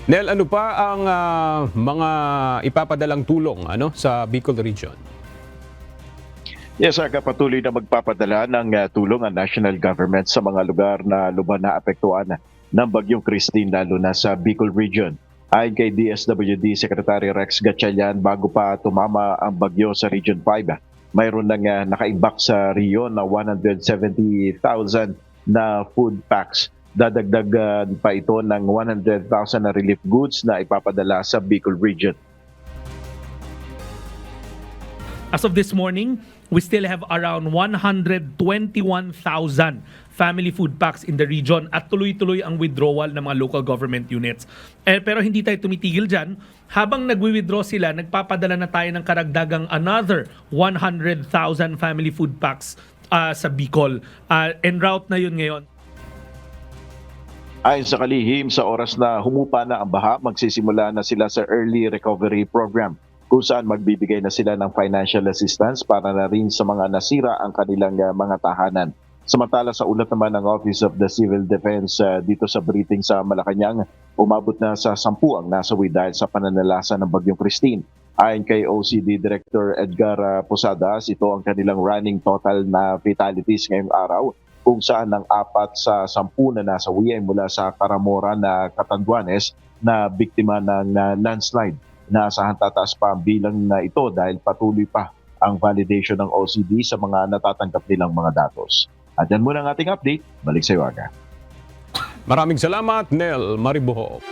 Nel, ano pa ang mga ipapadalang tulong sa Bicol Region? Yes, patuloy na magpapadala ng tulong ang national government sa mga lugar na lubha na apektuhan ng Bagyong Christine, lalo na sa Bicol Region. Ayon kay DSWD Secretary Rex Gatchalian, bago pa tumama ang bagyo sa Region 5, mayroon nang nakaimbak sa Rio na 170,000 na food packs. Dadagdag pa ito ng 100,000 na relief goods na ipapadala sa Bicol Region. As of this morning, we still have around 121,000 family food packs in the region at tuloy-tuloy ang withdrawal ng mga local government units. Pero hindi tayo tumitigil dyan. Habang nagwi-withdraw sila, nagpapadala na tayo ng karagdagang another 100,000 family food packs sa Bicol. En route na yun ngayon. Ayon sa kalihim, sa oras na humupa na ang baha, magsisimula na sila sa early recovery program, kung saan magbibigay na sila ng financial assistance para na rin sa mga nasira ang kanilang mga tahanan. Samantala, sa ulat naman ng Office of the Civil Defense dito sa briefing sa Malacanang, umabot na sa 10 ang nasawi dahil sa pananalasa ng Bagyong Christine. Ayon kay OCD Director Edgar Posadas, ito ang kanilang running total na fatalities ngayong araw, kung saan ang 4 sa 10 na nasawi ay mula sa Caramora na Catanduanes na biktima ng landslide. Naasahan tataas pa ang bilang na ito dahil patuloy pa ang validation ng OCD sa mga natatanggap nilang mga datos. At yan muna ang ating update. Balik sa iyo, Aga. Maraming salamat, Nel Mariboho.